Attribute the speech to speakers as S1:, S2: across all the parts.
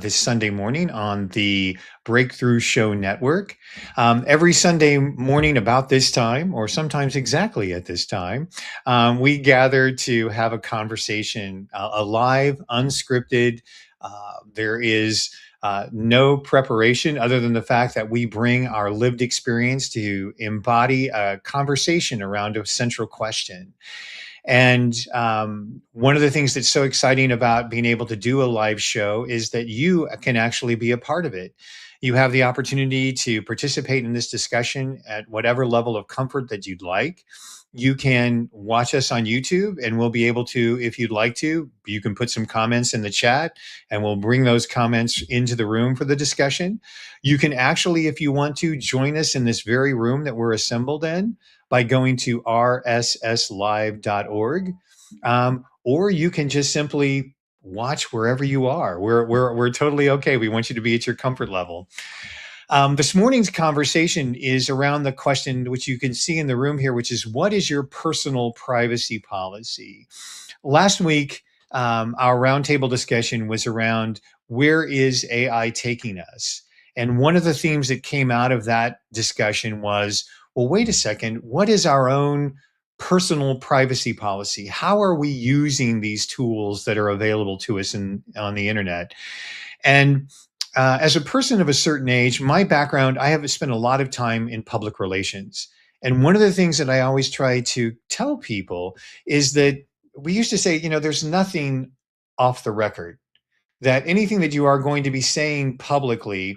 S1: this Sunday morning on the Breakthrough Show Network. Every Sunday morning about this time, or sometimes exactly at this time, we gather to have a conversation, a live, unscripted. There is no preparation other than the fact that we bring our lived experience to embody a conversation around a central question. And one of the things that's so exciting about being able to do a live show is that you can actually be a part of it. You have the opportunity to participate in this discussion at whatever level of comfort that you'd like. You can watch us on YouTube, and we'll be able to, if you'd like to, you can put some comments in the chat and we'll bring those comments into the room for the discussion. You can actually, if you want to, join us in this very room that we're assembled in by going to rsslive.org. Or you can just simply watch wherever you are. We're totally okay. We want you to be at your comfort level. This morning's conversation is around the question, which you can see in the room here, which is, what is your personal privacy policy? Last week, our roundtable discussion was around, where is AI taking us? And one of the themes that came out of that discussion was, well, wait a second, what is our own personal privacy policy? How are we using these tools that are available to us on the internet? And as a person of a certain age, my background, I have spent a lot of time in public relations. And one of the things that I always try to tell people is that we used to say, there's nothing off the record, that anything that you are going to be saying publicly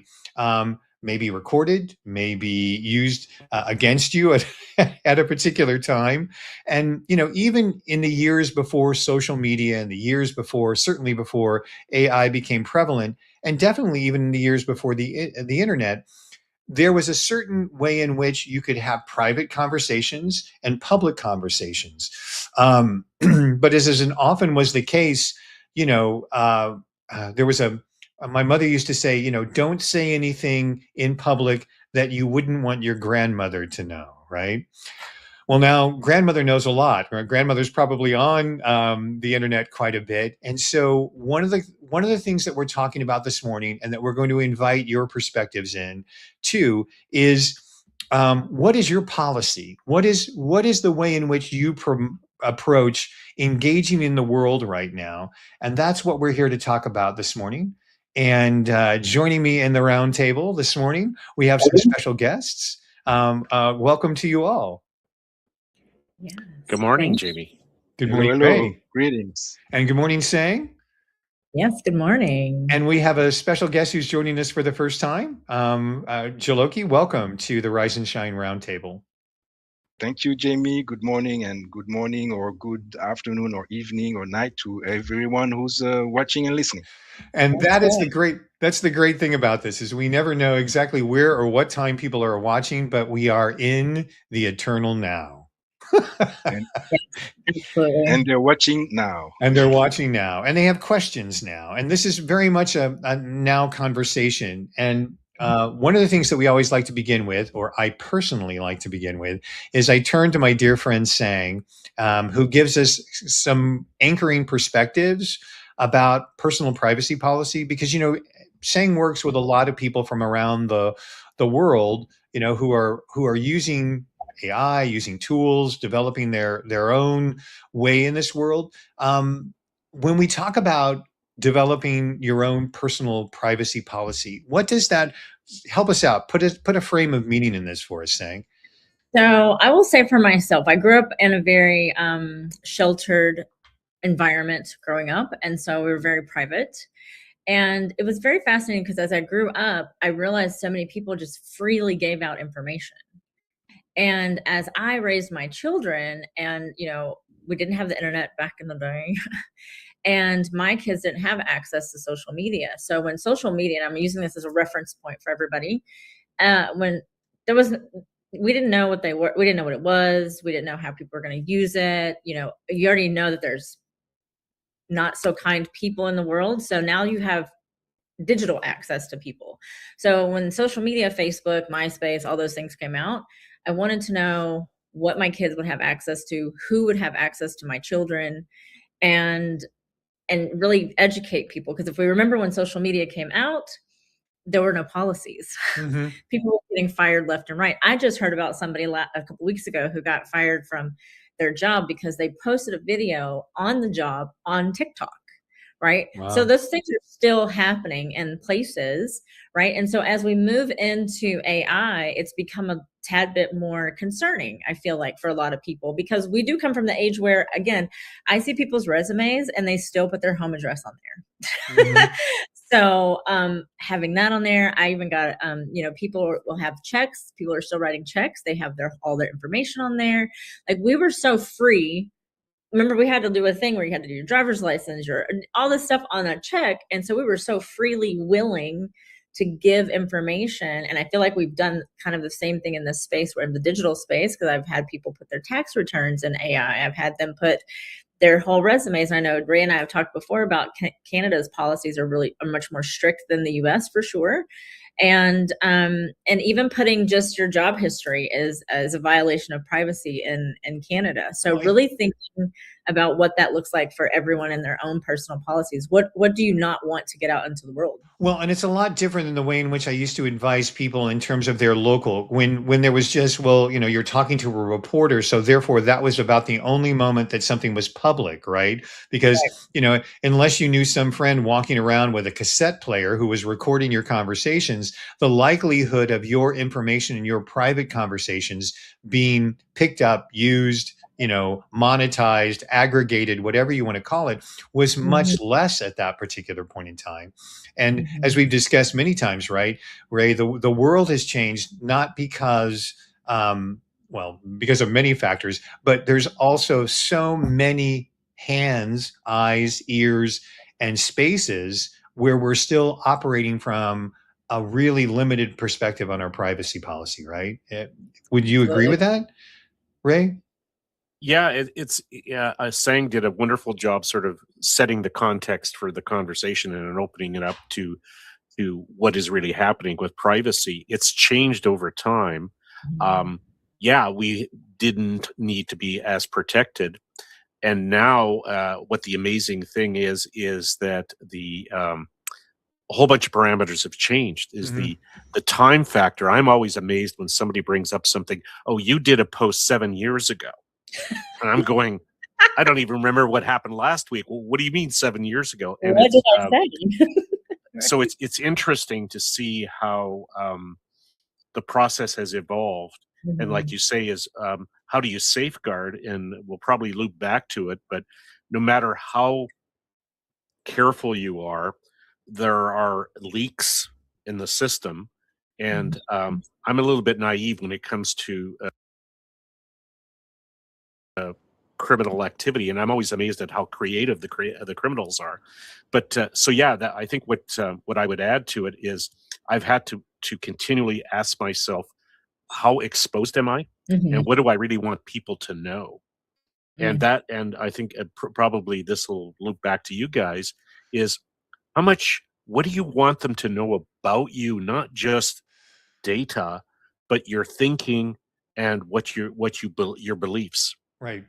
S1: may be recorded, may be used against you at a particular time. And, even in the years before social media and the years before, certainly before AI became prevalent, and definitely even in the years before the internet, there was a certain way in which you could have private conversations and public conversations. But as often was the case, there was my mother used to say, don't say anything in public that you wouldn't want your grandmother to know, right? Well, now grandmother knows a lot. Right? Grandmother's probably on the internet quite a bit, and so one of the things that we're talking about this morning, and that we're going to invite your perspectives in too, is what is your policy? What is the way in which you approach engaging in the world right now? And that's what we're here to talk about this morning. And joining me in the round table this morning, we have some special guests. Welcome to you all.
S2: Yes.
S3: Good morning, Jamie.
S1: Good morning,
S4: hello.
S1: Ray.
S4: Greetings.
S1: And good morning, Sang.
S2: Yes, good morning.
S1: And we have a special guest who's joining us for the first time. Jaloki, welcome to the Rise and Shine Roundtable.
S4: Thank you, Jamie. Good morning, and good morning or good afternoon or evening or night to everyone who's watching and listening.
S1: And that's the great thing about this, is we never know exactly where or what time people are watching, but we are in the eternal now.
S4: And they're watching now.
S1: And they're watching now. And they have questions now. And this is very much a now conversation. And one of the things that we always like to begin with, or I personally like to begin with, is I turn to my dear friend Sang, who gives us some anchoring perspectives about personal privacy policy, because Sang works with a lot of people from around the world, who are using AI, using tools, developing their own way in this world. When we talk about developing your own personal privacy policy, what does that help us out? Put a frame of meaning in this for us, Sang.
S2: So I will say for myself, I grew up in a very sheltered environment growing up. And so we were very private. And it was very fascinating because as I grew up, I realized so many people just freely gave out information. And as I raised my children, and we didn't have the internet back in the day, and my kids didn't have access to social media. So when social media, and I'm using this as a reference point for everybody, when there was, we didn't know what they were, we didn't know what it was, we didn't know how people were going to use it. You already know that there's not so kind people in the world. So now you have digital access to people. So when social media, Facebook, MySpace, all those things came out, I wanted to know what my kids would have access to, who would have access to my children, and and really educate people. Because if we remember when social media came out, there were no policies.
S1: Mm-hmm.
S2: People were getting fired left and right. I just heard about somebody a couple weeks ago who got fired from their job because they posted a video on the job on TikTok, right? So
S1: Wow.
S2: those things are still happening in places, right? And so as we move into AI, it's become a tad bit more concerning, I feel like, for a lot of people, because we do come from the age where, again, I see people's resumes and they still put their home address on there.
S1: Mm-hmm.
S2: So having that on there, I even got, people will have checks. People are still writing checks. They have all their information on there. Like, we were so free. Remember, we had to do a thing where you had to do your driver's license, all this stuff on a check. And so we were so freely willing to give information. And I feel like we've done kind of the same thing in this space, where in the digital space, because I've had people put their tax returns in AI. I've had them put their whole resumes. I know Ray and I have talked before about Canada's policies are much more strict than the US, for sure. And even putting just your job history is as a violation of privacy in Canada. So really thinking about what that looks like for everyone in their own personal policies. What do you not want to get out into the world?
S1: Well, and it's a lot different than the way in which I used to advise people in terms of their local. When there was just, well, you're talking to a reporter, so therefore that was about the only moment that something was public, right? Because, unless you knew some friend walking around with a cassette player who was recording your conversations, the likelihood of your information and your private conversations being picked up, used, monetized, aggregated, whatever you want to call it, was much less at that particular point in time. And as we've discussed many times, right, Ray, the world has changed not because, because of many factors, but there's also so many hands, eyes, ears, and spaces where we're still operating from a really limited perspective on our privacy policy, right? Would you agree with that, Ray?
S3: Yeah, Sang did a wonderful job sort of setting the context for the conversation and opening it up to what is really happening with privacy. It's changed over time. We didn't need to be as protected, and now what the amazing thing is that a whole bunch of parameters have changed. Is the time factor. I'm always amazed when somebody brings up something. Oh, you did a post 7 years ago. And I'm going, I don't even remember what happened last week. Well, what do you mean 7 years ago? And
S2: what did I say?
S3: So it's interesting to see how the process has evolved. And like you say, is how do you safeguard? And we'll probably loop back to it, but no matter how careful you are, there are leaks in the system. And I'm a little bit naive when it comes to criminal activity, and I'm always amazed at how creative the criminals are. But I think what I would add to it is I've had to continually ask myself, how exposed am I, and what do I really want people to know? And I think probably this will loop back to you guys, is what do you want them to know about you, not just data, but your thinking and your beliefs.
S1: Right.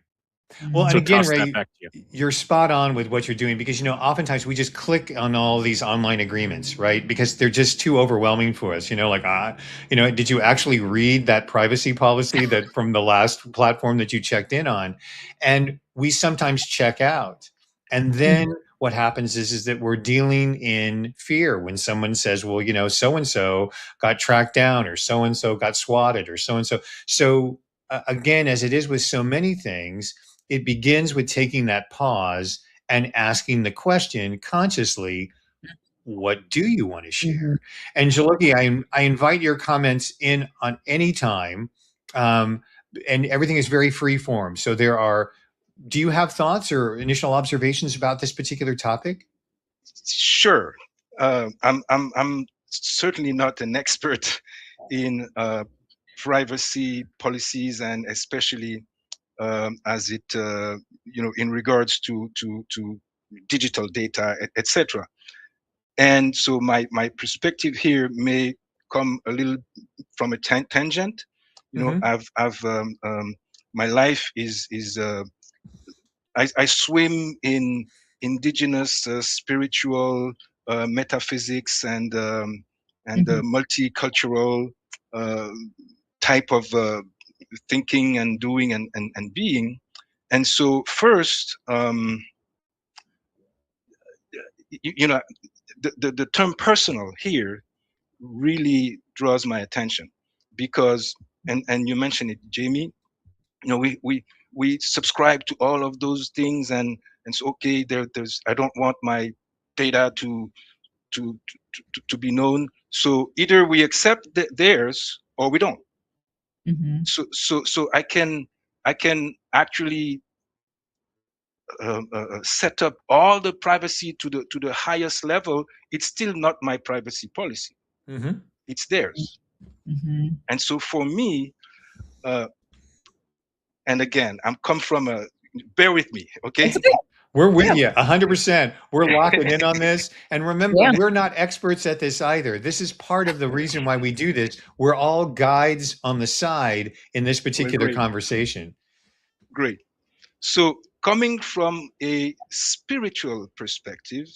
S1: Well, and
S3: So
S1: again,
S3: toss that
S1: Ray,
S3: back to you.
S1: you're spot on with what you're doing, because, oftentimes we just click on all these online agreements, right? Because they're just too overwhelming for us. Did you actually read that privacy policy that from the last platform that you checked in on? And we sometimes check out. And then what happens is that we're dealing in fear when someone says, well, so-and-so got tracked down, or so-and-so got swatted, or so-and-so. So again, as it is with so many things, it begins with taking that pause and asking the question consciously, what do you want to share? And Jaloki, I invite your comments in on any time. And everything is very free form. So do you have thoughts or initial observations about this particular topic?
S4: Sure. I'm certainly not an expert in privacy policies, and especially as it in regards to digital data, etc. And so my perspective here may come a little from a tangent. I've my life is I swim in indigenous spiritual metaphysics and multicultural type of thinking and doing and being. And so first, you know, the term personal here really draws my attention because, and you mentioned it, Jamie, you know, we subscribe to all of those things, and it's okay, there's, I don't want my data to be known. So either we accept theirs or we don't. So I can actually set up all the privacy to the highest level. It's still not my privacy policy.
S1: Mm-hmm.
S4: It's theirs. And so for me, and again, I'm come from a, bear with me, okay?
S1: We're with you 100%. We're locking in on this. And remember, we're not experts at this either. This is part of the reason why we do this. We're all guides on the side in this particular conversation.
S4: Great. So coming from a spiritual perspective,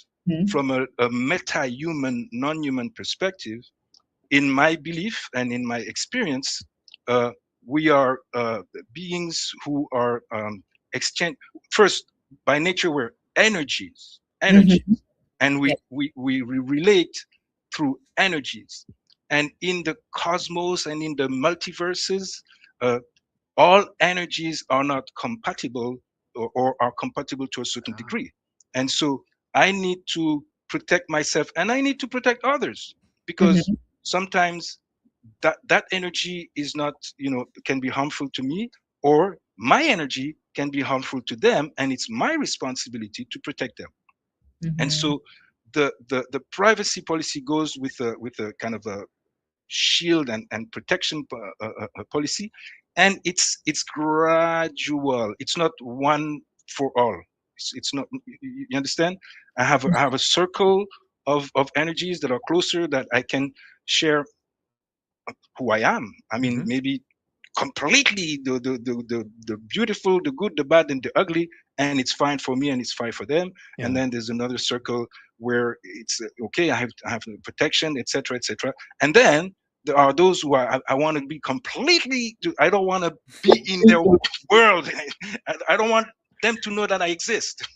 S4: from a meta-human, non-human perspective, in my belief and in my experience, we are beings who are exchange. First, by nature, we're energies, and we relate through energies. And in the cosmos and in the multiverses, all energies are not compatible, or are compatible to a certain degree. And so I need to protect myself and I need to protect others, because sometimes that energy is not, you know, can be harmful to me, or my energy can be harmful to them, and it's my responsibility to protect them. And so the privacy policy goes with a kind of a shield and protection policy, and it's gradual. It's not one for all. It's not. You understand? I have a circle of energies that are closer, that I can share who I am. I mean, maybe completely the beautiful, the good, the bad, and the ugly, and it's fine for me and it's fine for them. And then there's another circle where it's okay, I have protection, etc., etc. And then there are those who I want to be completely, I don't want to be in their world. I don't want them to know that I exist.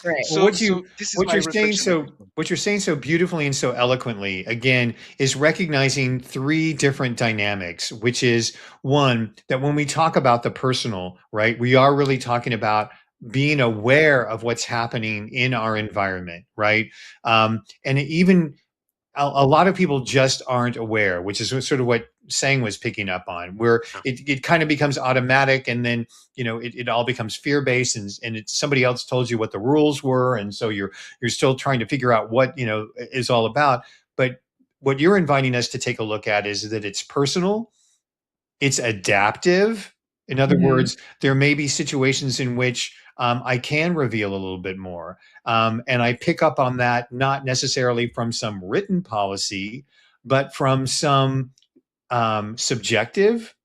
S2: Right.
S4: So,
S1: Well,
S4: so this is my reflection.
S1: what you're saying so beautifully and so eloquently, again, is recognizing three different dynamics, which is one, that when we talk about the personal, right, we are really talking about being aware of what's happening in our environment, right? And even a lot of people just aren't aware, which is sort of what Sang was picking up on, where it kind of becomes automatic, and then, you know, it all becomes fear-based, and it's somebody else told you what the rules were, and so you're still trying to figure out what, you know, is all about. But what you're inviting us to take a look at is that it's personal, it's adaptive. In other words, there may be situations in which I can reveal a little bit more. And I pick up on that, not necessarily from some written policy, but from some subjective,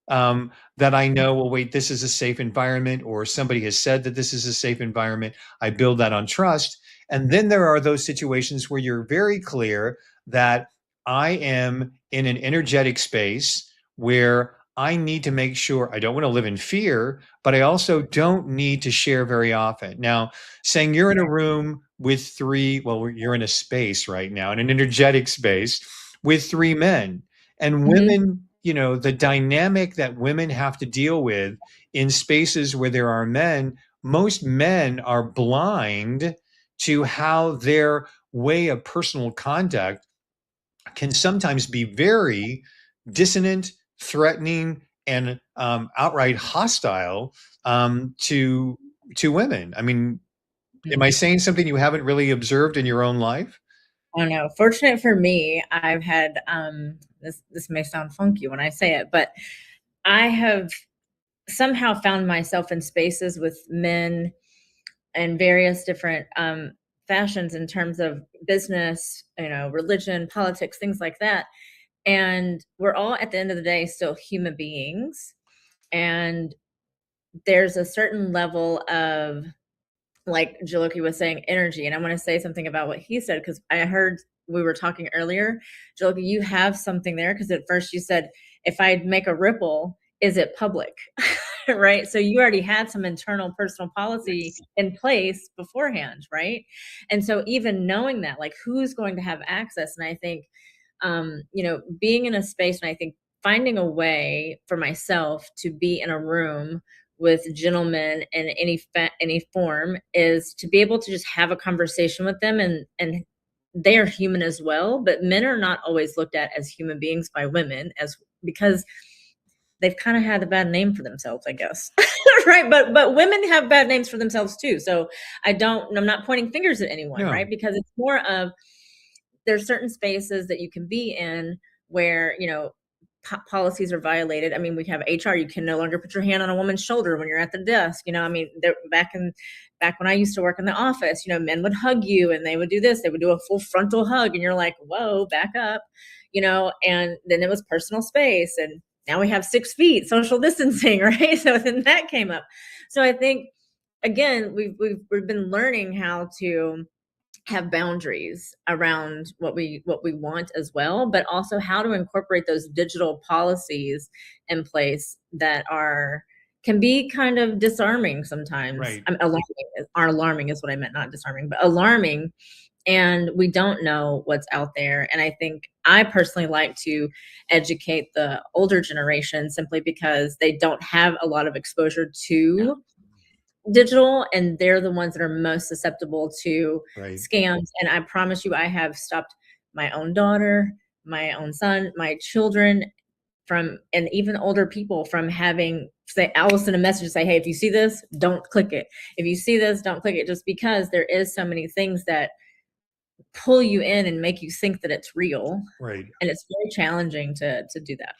S1: that I know, well, wait, this is a safe environment, or somebody has said that this is a safe environment. I build that on trust. And then there are those situations where you're very clear that I am in an energetic space where I need to make sure I don't want to live in fear, but I also don't need to share very often. Now, saying you're in a room with three, well, you're in a space right now, in an energetic space with three men, and women, you know, the dynamic that women have to deal with in spaces where there are men, most men are blind to how their way of personal conduct can sometimes be very dissonant, threatening, and outright hostile to women. I mean, am I saying something you haven't really observed in your own life?
S2: Oh no, fortunate for me, I've had this may sound funky when I say it, but I have somehow found myself in spaces with men in various different fashions in terms of business, you know, religion, politics, things like that. And we're all at the end of the day still human beings. And there's a certain level of like Jaloki was saying, energy. And I want to say something about what he said, because I heard we were talking earlier. Jaloki, you have something there, because at first you said, if I make a ripple, is it public? Right? So you already had some internal personal policy in place beforehand, right? And so even knowing that, like, who's going to have access, and I think, being in a space, and I think finding a way for myself to be in a room with gentlemen in any form is to be able to just have a conversation with them, and they are human as well, but men are not always looked at as human beings by women, as because they've kind of had a bad name for themselves, I guess. Right? But women have bad names for themselves too. So I'm not pointing fingers at anyone,
S1: No.
S2: right? Because it's more of, there's certain spaces that you can be in where, policies are violated. I mean, we have HR. You can no longer put your hand on a woman's shoulder when you're at the desk. I mean, back when I used to work in the office, men would hug you and they would do this. They would do a full frontal hug, and you're like, whoa, back up, And then it was personal space, and now we have 6 feet social distancing, right? So then that came up. So I think, again, we've been learning how to have boundaries around what we want as well, but also how to incorporate those digital policies in place that can be kind of disarming sometimes.
S1: Right.
S2: Alarming is what I meant, not disarming, but alarming. And we don't know what's out there. And I think I personally like to educate the older generation, simply because they don't have a lot of exposure to digital, and they're the ones that are most susceptible to scams. And I promise you, I have stopped my own daughter, my own son, my children and even older people from I'll send a message and say, hey, if you see this, don't click it. If you see this, don't click it, just because there is so many things that pull you in and make you think that it's real.
S1: Right.
S2: And it's very challenging to do that.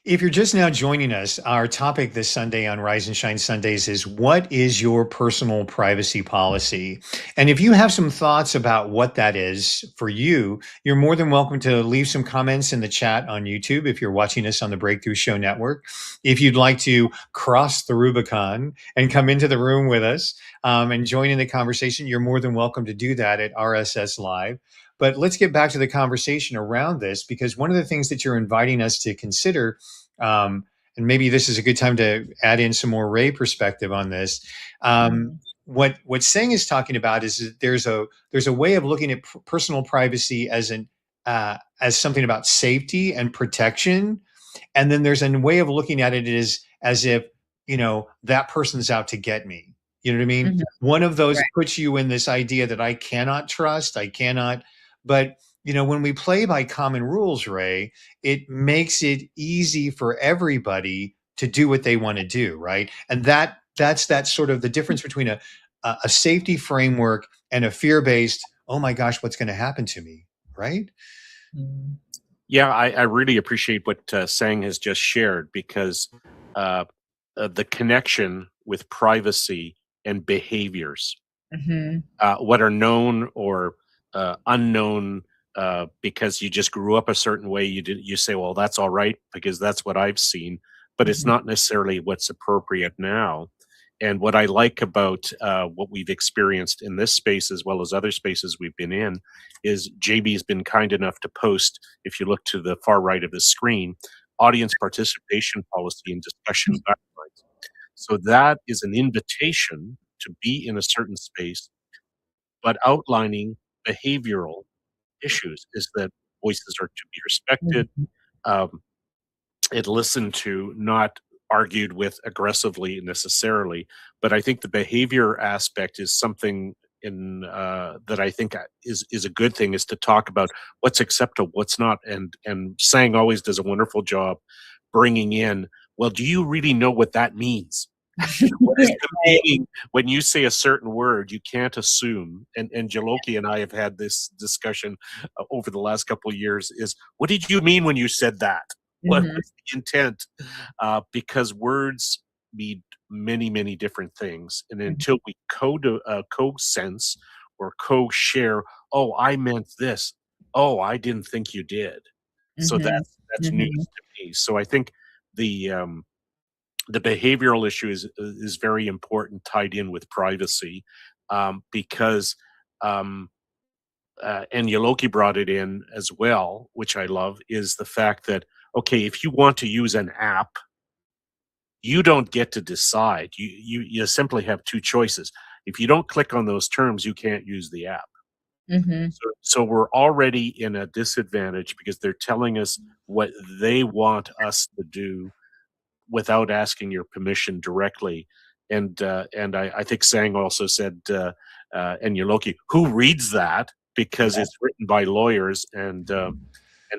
S1: If you're just now joining us, our topic this Sunday on Rise and Shine Sundays is, what is your personal privacy policy? And if you have some thoughts about what that is for you, you're more than welcome to leave some comments in the chat on YouTube if you're watching us on the Breakthrough Show Network. If you'd like to cross the Rubicon and come into the room with us and join in the conversation, you're more than welcome to do that at RSS Live. But let's get back to the conversation around this, because one of the things that you're inviting us to consider, and maybe this is a good time to add in some more Ray perspective on this. What Seng is talking about is that there's a way of looking at personal privacy as something about safety and protection, and then there's a way of looking at it as if that person's out to get me. You know what I mean? Mm-hmm. One of those puts you in this idea that I cannot trust, I cannot. But, when we play by common rules, Ray, it makes it easy for everybody to do what they want to do, right? And that's sort of the difference between a safety framework and a fear-based, oh my gosh, what's going to happen to me, right?
S3: Yeah, I really appreciate what Sang has just shared, because the connection with privacy and behaviors, what are known or unknown because you just grew up a certain way, you say, well, that's all right because that's what I've seen, but it's not necessarily what's appropriate now. And what I like about what we've experienced in this space, as well as other spaces we've been in, is JB's been kind enough to post, if you look to the far right of the screen, audience participation policy and discussion guidelines. So that is an invitation to be in a certain space, but outlining behavioral issues, is that voices are to be respected, and listened to, not argued with aggressively necessarily. But I think the behavior aspect is something that I think is a good thing, is to talk about what's acceptable, what's not. And Sang always does a wonderful job bringing in, well, do you really know what that means? What is the meaning when you say a certain word? You can't assume. And Jaloki and I have had this discussion over the last couple of years, is, what did you mean when you said that? What was the intent? Because words mean many, many different things. And until we co-sense or co-share, oh, I meant this. Oh, I didn't think you did. So that's news to me. So I think the behavioral issue is very important, tied in with privacy. because and Yoloki brought it in as well, which I love, is the fact that, okay, if you want to use an app, you don't get to decide. You simply have two choices. If you don't click on those terms, you can't use the app.
S2: Mm-hmm.
S3: So we're already in a disadvantage because they're telling us what they want us to do without asking your permission directly. And I think Sang also said, and Yoloki, who reads that, because it's written by lawyers, and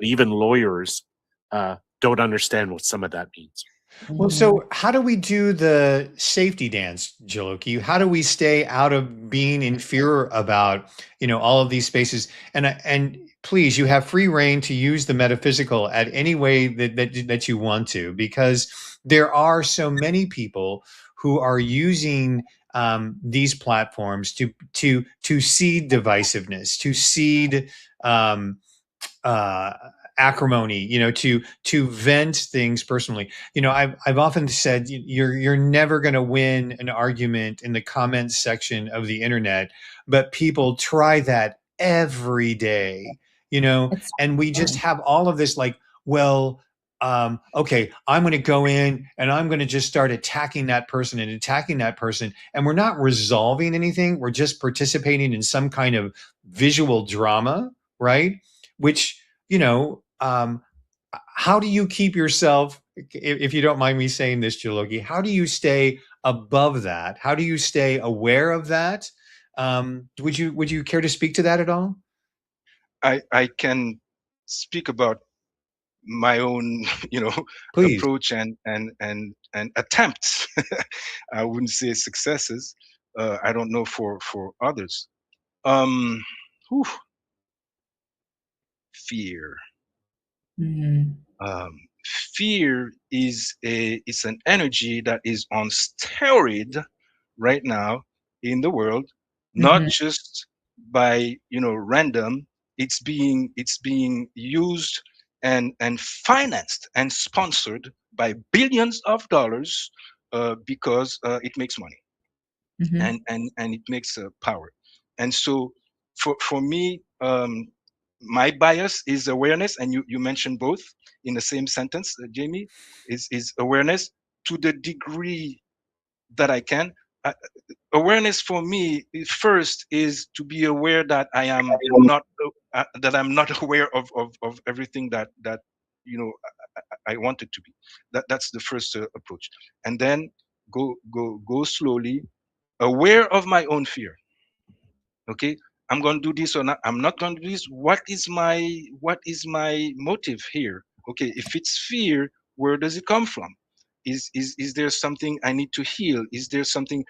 S3: even lawyers don't understand what some of that means.
S1: Well, so how do we do the safety dance, Jaloki? How do we stay out of being in fear about, all of these spaces? And please, you have free reign to use the metaphysical at any way that you want to, because there are so many people who are using these platforms to seed divisiveness, to seed uh, acrimony, to vent things personally. I've often said you're never going to win an argument in the comments section of the internet, but people try that every day, and we just have all of this like, well, okay, I'm going to go in and I'm going to just start attacking that person and attacking that person. And we're not resolving anything. We're just participating in some kind of visual drama, right? Which, how do you keep yourself, if you don't mind me saying this, Jaloki, how do you stay above that? How do you stay aware of that? Would you care to speak to that at all?
S4: I can speak about my own,
S1: Please.
S4: approach and attempts. I wouldn't say successes. I don't know for others. Um, whew, fear.
S2: Mm-hmm.
S4: Fear is an energy that is on steroid right now in the world, not just by random. It's being used and financed and sponsored by billions of dollars, because it makes money, and it makes power. And so for me, my bias is awareness, and you mentioned both in the same sentence, Jamie. Is awareness to the degree that I can. uh, Awareness for me first is to be aware that I am not that I'm not aware of everything that you know I want it to be. That's the first approach. And then go slowly, aware of my own fear. Okay, I'm going to do this or not, I'm not going to do this. What is my motive here? Okay, if it's fear, where does it come from? Is there something I need to heal? Is there something,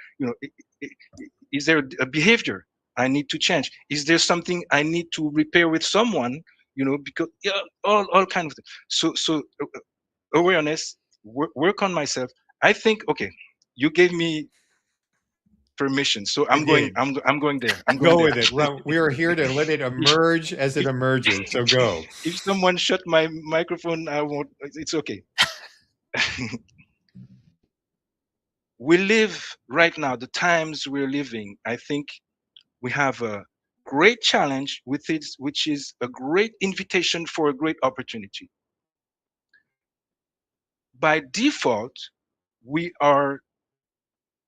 S4: is there a behavior I need to change? Is there something I need to repair with someone? Because, yeah, all kind of things. So awareness, work on myself. I think, okay, you gave me permission, so
S1: I
S4: I'm going.
S1: did.
S4: I'm going there. I'm going
S1: Go
S4: there.
S1: with it. Well, we are here to let it
S4: if,
S1: emerge as it
S4: if
S1: emerges. So go.
S4: if someone shut my microphone, I won't. It's okay. We live right now, the times we're living, I think we have a great challenge with it, which is a great invitation for a great opportunity. By default, we are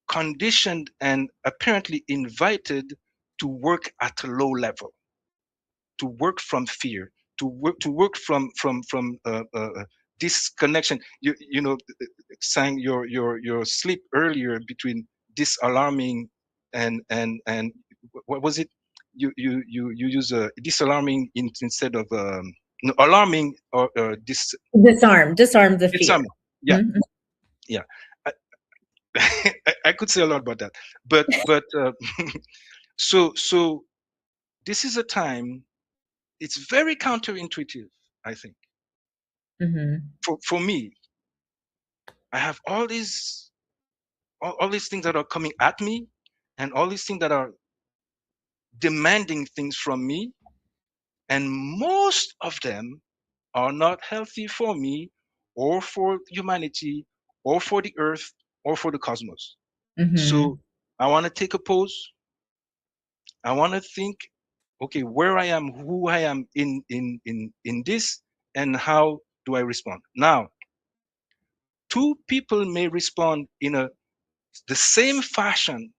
S4: conditioned and apparently invited to work at a low level, to work from fear, to work from disconnection. Sang your sleep earlier between disalarming and what was it? You use a disalarming instead of no, alarming, or
S2: Disarm the fear.
S4: disarming. Yeah, yeah. I, I could say a lot about that, but so this is a time. It's very counterintuitive, I think. For me, I have all these things that are coming at me, and all these things that are demanding things from me, and most of them are not healthy for me, or for humanity, or for the earth, or for the cosmos. So I want to take a pause, I want to think, okay, where I am, who I am in this, and how do I respond? Now, two people may respond in the same fashion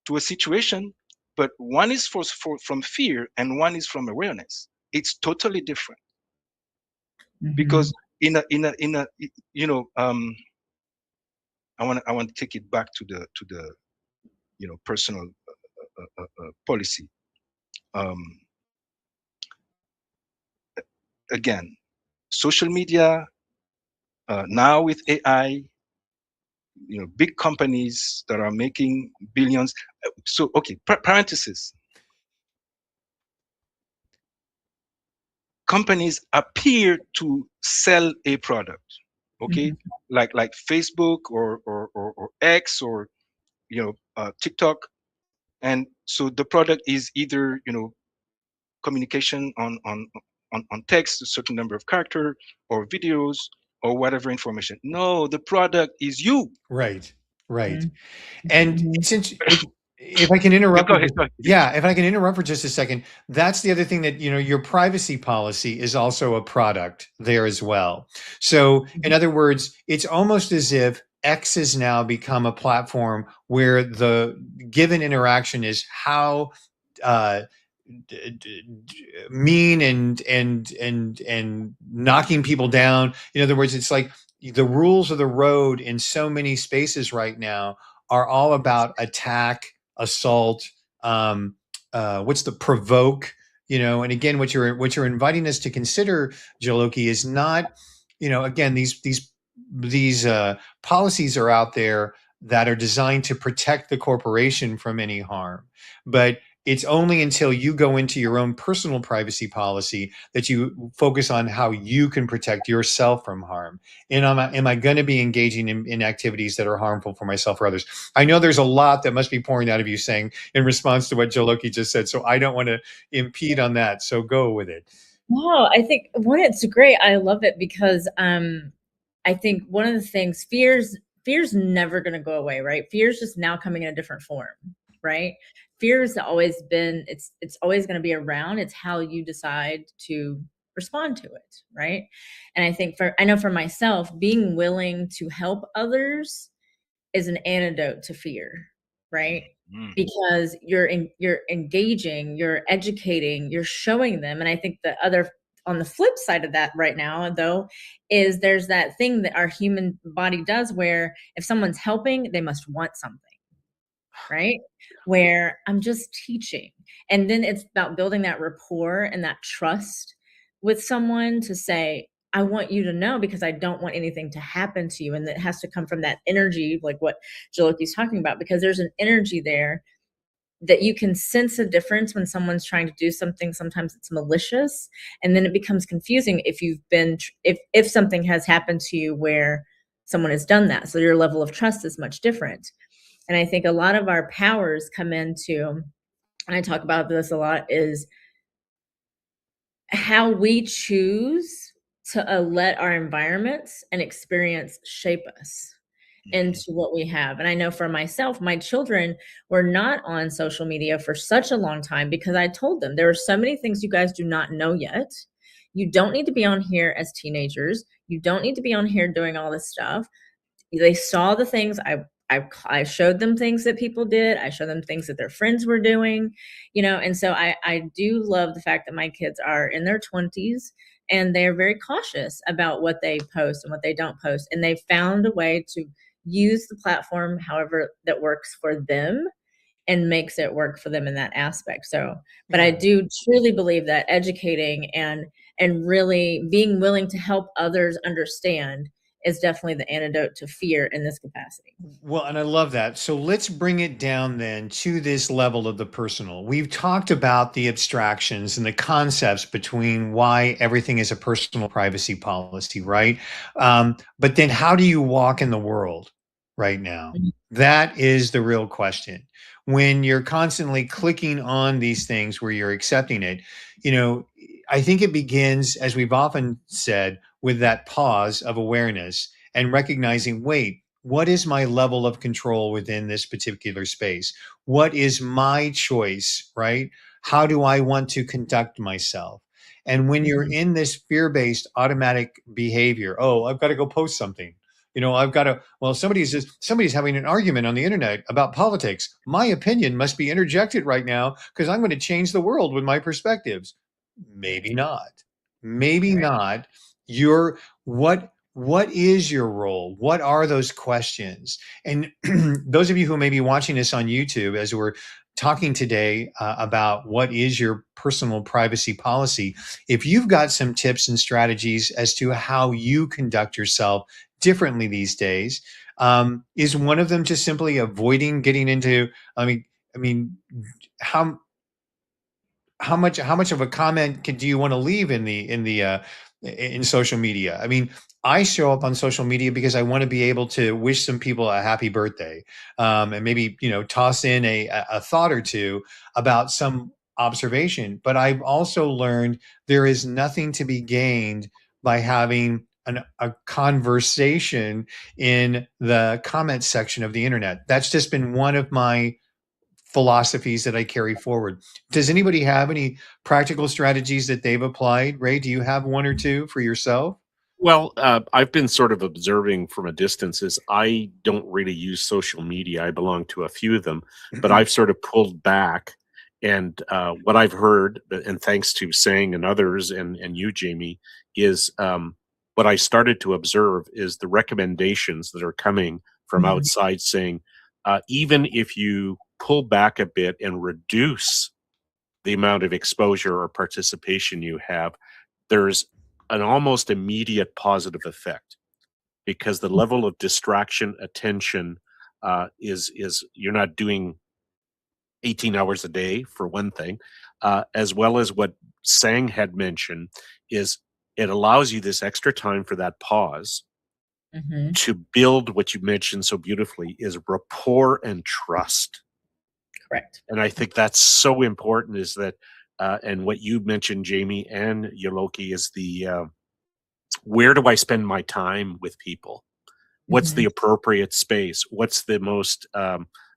S4: to a situation, but one is from fear and one is from awareness. It's totally different. Because you know, I want to take it back to the personal policy. Again, social media, now with AI, big companies that are making billions. So, okay, parenthesis. Companies appear to sell a product, okay, like Facebook or X or TikTok, and so the product is either communication on text, a certain number of character or videos or whatever information. No, the product is you.
S1: Right. And if I can interrupt,
S4: Go ahead.
S1: if I can interrupt for just a second, that's the other thing that, your privacy policy is also a product there as well. So in other words, it's almost as if X has now become a platform where the given interaction is how uh, mean and knocking people down. In other words, it's like the rules of the road in so many spaces right now are all about attack, assault, what's the provoke, and again, what you're inviting us to consider, Jaloki, is not, again, these policies are out there that are designed to protect the corporation from any harm, but it's only until you go into your own personal privacy policy that you focus on how you can protect yourself from harm. And am I going to be engaging in activities that are harmful for myself or others? I know there's a lot that must be pouring out of you saying in response to what Jaloki just said, so I don't want to impede on that. So go with it.
S2: Wow, I think it's great. I love it because I think one of the things, fear's never going to go away, right? Fear's just now coming in a different form, right? Fear's always been, it's always going to be around. It's how you decide to respond to it, right? And I think I know for myself, being willing to help others is an antidote to fear, right? Because you're engaging, you're educating, you're showing them. And I think the other, on the flip side of that right now, though, is there's that thing that our human body does where if someone's helping, they must want something, right? Where I'm just teaching. And then it's about building that rapport and that trust with someone to say, I want you to know because I don't want anything to happen to you. And it has to come from that energy, like what Jaloki's talking about, because there's an energy there that you can sense a difference when someone's trying to do something. Sometimes it's malicious, and then it becomes confusing if if something has happened to you where someone has done that. So your level of trust is much different. And I think a lot of our powers come into, and I talk about this a lot, is how we choose to let our environments and experience shape us into what we have. And I know for myself, my children were not on social media for such a long time because I told them there are so many things you guys do not know yet. You don't need to be on here as teenagers. You don't need to be on here doing all this stuff. They saw the things I showed them, things that people did. I showed them things that their friends were doing, and so I do love the fact that my kids are in their 20s and they're very cautious about what they post and what they don't post. And they found a way to use the platform however that works for them and makes it work for them in that aspect. So, but I do truly believe that educating and really being willing to help others understand is definitely the antidote to fear in this capacity.
S1: Well, and I love that. So let's bring it down then to this level of the personal. We've talked about the abstractions and the concepts between why everything is a personal privacy policy, right? But then how do you walk in the world right now? That is the real question. When you're constantly clicking on these things where you're accepting it, I think it begins, as we've often said, with that pause of awareness and recognizing, wait, what is my level of control within this particular space? What is my choice, right? How do I want to conduct myself? And when you're in this fear-based automatic behavior, oh, I've got to go post something. I've got to, well, somebody's having an argument on the internet about politics. My opinion must be interjected right now because I'm going to change the world with my perspectives. Maybe not. Maybe not. What is your role? What are those questions? And those of you who may be watching this on YouTube, as we're talking today about what is your personal privacy policy, if you've got some tips and strategies as to how you conduct yourself differently these days, is one of them just simply avoiding getting into, how much of a comment do you want to leave in social media? I mean, I show up on social media because I want to be able to wish some people a happy birthday, and maybe toss in a thought or two about some observation. But I've also learned there is nothing to be gained by having a conversation in the comment section of the internet. That's just been one of my philosophies that I carry forward. Does anybody have any practical strategies that they've applied? Ray, do you have one or two for yourself?
S3: Well, I've been sort of observing from a distance as I don't really use social media. I belong to a few of them, but I've sort of pulled back. And what I've heard, and thanks to Sang and others and you, Jamie, is what I started to observe is the recommendations that are coming from outside saying, even if you pull back a bit and reduce the amount of exposure or participation you have, there's an almost immediate positive effect because the level of distraction, attention is you're not doing 18 hours a day for one thing, as well as what Sang had mentioned is it allows you this extra time for that pause to build what you mentioned so beautifully is rapport and trust.
S2: Correct.
S3: And I think that's so important is that, and what you mentioned, Jamie and Yoloki, is the where do I spend my time with people? What's the appropriate space? What's the most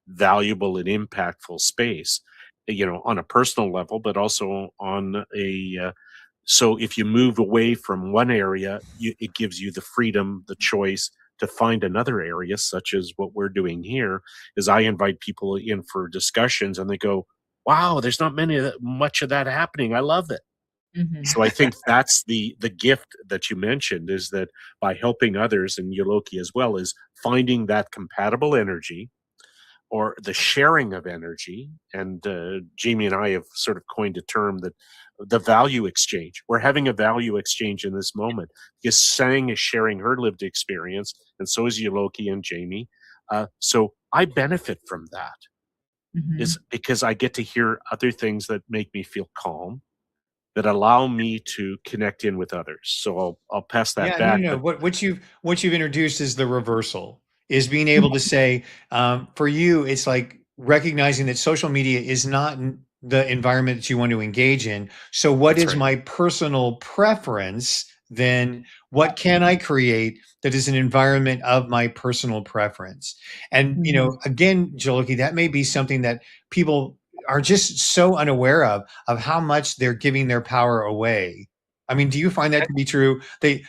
S3: valuable and impactful space? On a personal level, but also on a so if you move away from one area, it gives you the freedom, the choice to find another area, such as what we're doing here. Is I invite people in for discussions, and they go, "Wow, there's not much of that happening. I love it." So I think that's the gift that you mentioned is that by helping others and Yoloki as well is finding that compatible energy or the sharing of energy. And Jamie and I have sort of coined a term that the value exchange. We're having a value exchange in this moment because Sang is sharing her lived experience, and so is Yoloki and Jamie. So I benefit from that is because I get to hear other things that make me feel calm, that allow me to connect in with others. So I'll pass that back.
S1: No. What you've introduced is the reversal, is being able to say, for you, it's like recognizing that social media is not the environment that you want to engage in. So what is my personal preference? Then what can I create that is an environment of my personal preference? And, again, Joloki, that may be something that people are just so unaware of how much they're giving their power away. I mean, do you find that to be true? They're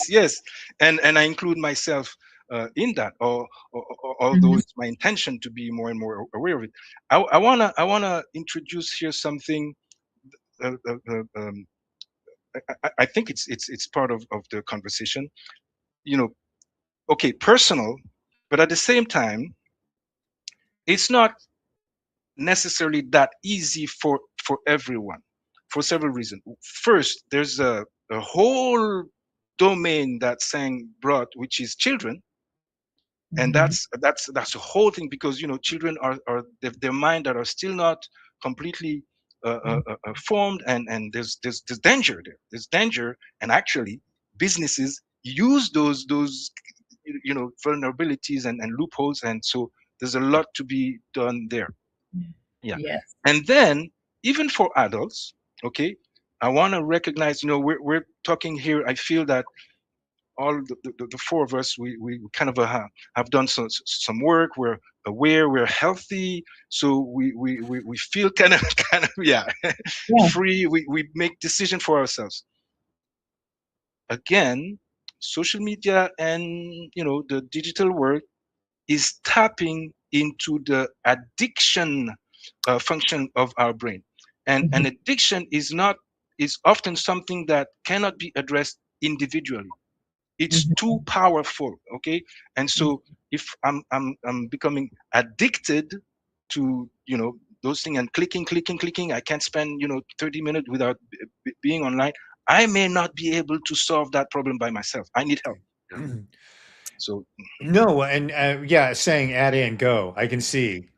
S4: yes, and I include myself in that, although it's my intention to be more and more aware of it. I wanna introduce here something. I think it's part of the conversation. Okay, personal, but at the same time, it's not necessarily that easy for everyone for several reasons. First, there's a whole domain that Sang brought, which is children, and that's a whole thing because children are their mind that are still not completely formed, and there's danger there. There's danger, and actually businesses use those vulnerabilities and loopholes, and so there's a lot to be done there. Yeah.
S2: Yes.
S4: And then even for adults, okay, I want to recognize, we're talking here. I feel that all the four of us, we kind of have done some work. We're aware, we're healthy, so we feel kind of yeah, free. We make decision for ourselves. Again, social media and the digital world is tapping into the addiction function of our brain, and an addiction is often something that cannot be addressed individually. It's too powerful, okay? And so if I'm becoming addicted to those things, and clicking, I can't spend 30 minutes without being online. I may not be able to solve that problem by myself. I need help. So
S1: No, and yeah, saying add in, go. I can see.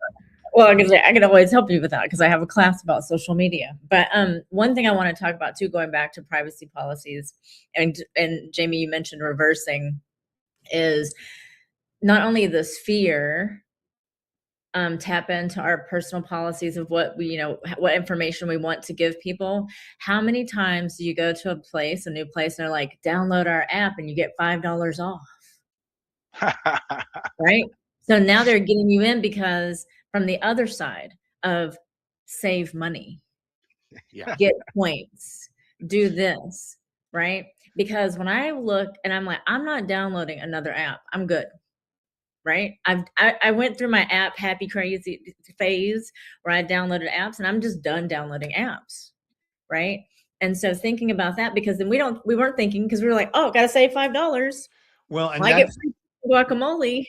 S2: Well, I can always help you with that because I have a class about social media. But one thing I want to talk about too, going back to privacy policies, and Jamie, you mentioned reversing, is not only this fear, tap into our personal policies of what what information we want to give people. How many times do you go to a new place, and they're like, download our app and you get $5 off? Right? So now they're getting you in because from the other side of save money, get points, do this, right? Because when I look and I'm like, I'm not downloading another app. I'm good. Right? I went through my app happy crazy phase where I downloaded apps, and I'm just done downloading apps. Right? And so thinking about that, because then we weren't thinking, because we were like, oh, gotta save $5.
S1: Well, and
S2: I get free guacamole.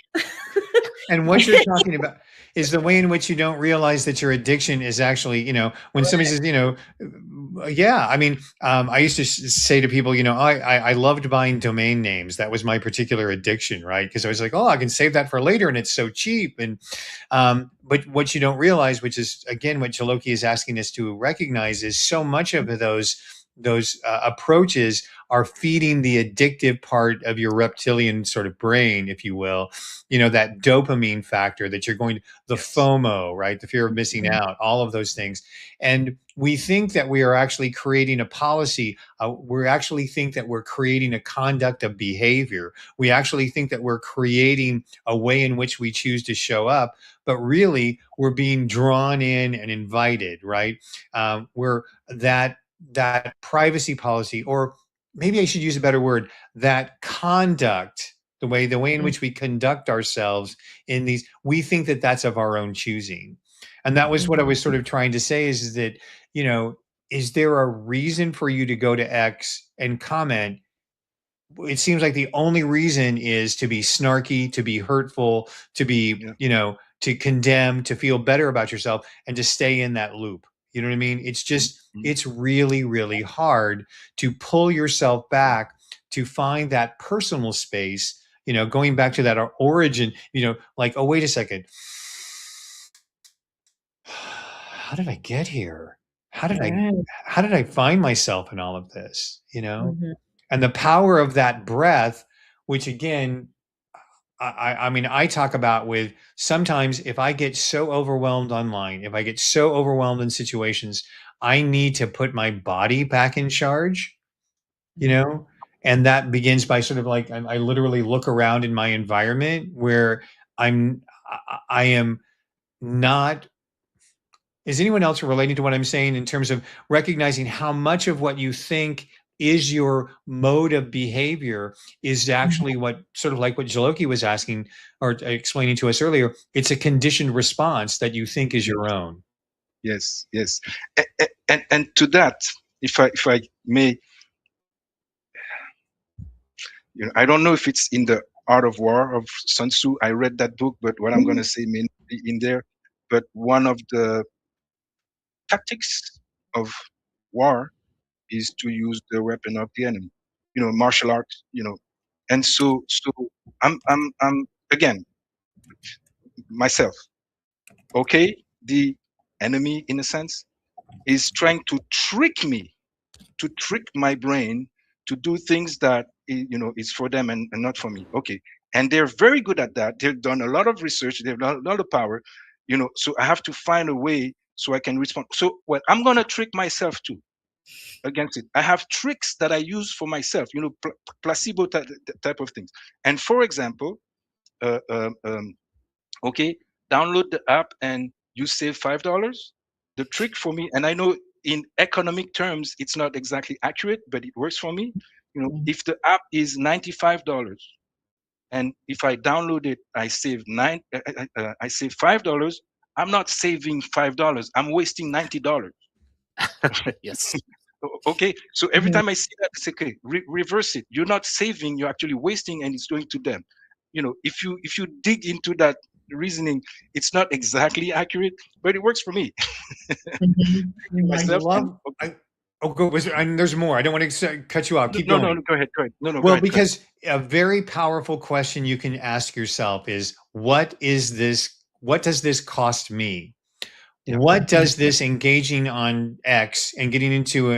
S1: And what you're talking about is the way in which you don't realize that your addiction is actually, when somebody says, yeah, I mean, I used to say to people, I loved buying domain names. That was my particular addiction, right? Because I was like, oh, I can save that for later, and it's so cheap. And but what you don't realize, which is again what Jaloki is asking us to recognize, is so much of those approaches are feeding the addictive part of your reptilian sort of brain, if you will, that dopamine factor that you're going to, the FOMO, right? The fear of missing out, all of those things. And we think that we are actually creating a policy. We actually think that we're creating a conduct of behavior. We actually think that we're creating a way in which we choose to show up, but really we're being drawn in and invited, right? We're that privacy policy, or maybe I should use a better word, that conduct, the way in which we conduct ourselves in these, we think that that's of our own choosing. And that was what I was sort of trying to say is that, is there a reason for you to go to X and comment? It seems like the only reason is to be snarky, to be hurtful, to be, to condemn, to feel better about yourself, and to stay in that loop. You know what I mean? It's just, it's really, really hard to pull yourself back to find that personal space, going back to that origin, like, oh, wait a second. How did I get here? How did I find myself in all of this, And the power of that breath, which again, I mean, I talk about with sometimes if I get so overwhelmed online, if I get so overwhelmed in situations, I need to put my body back in charge, and that begins by sort of like, I literally look around in my environment where I am not. Is anyone else relating to what I'm saying in terms of recognizing how much of what you think is your mode of behavior is actually what, sort of like what Jaloki was asking or explaining to us earlier, it's a conditioned response that you think is your own.
S4: Yes. And to that, if I may, I don't know if it's in the Art of War of Sun Tzu. I read that book, but what I'm going to say may not be in there. But one of the tactics of war is to use the weapon of the enemy, martial arts, and so I'm again myself. Okay, the enemy, in a sense, is trying to trick me, to trick my brain to do things that is for them and not for me. Okay, and they're very good at that. They've done a lot of research. They've done a lot of power, so I have to find a way so I can respond. So, well, I'm gonna trick myself too. against it. I have tricks that I use for myself, placebo type of things. And for example, okay, download the app and you save $5. The trick for me, and I know in economic terms it's not exactly accurate, but it works for me. If the app is $95, and if I download it, I save I save $5. I'm not saving $5. I'm wasting $90.
S3: Yes.
S4: Okay, so every time I see that, I say, okay, reverse it. You're not saving, you're actually wasting, and it's going to them. If you dig into that reasoning, it's not exactly accurate, but it works for me. Myself.
S1: There's more. I don't want to cut you off. Keep
S4: No,
S1: going.
S4: no, go ahead. No,
S1: well,
S4: go ahead.
S1: Because a very powerful question you can ask yourself is, what is this? What does this cost me? Yeah. What does this engaging on X and getting into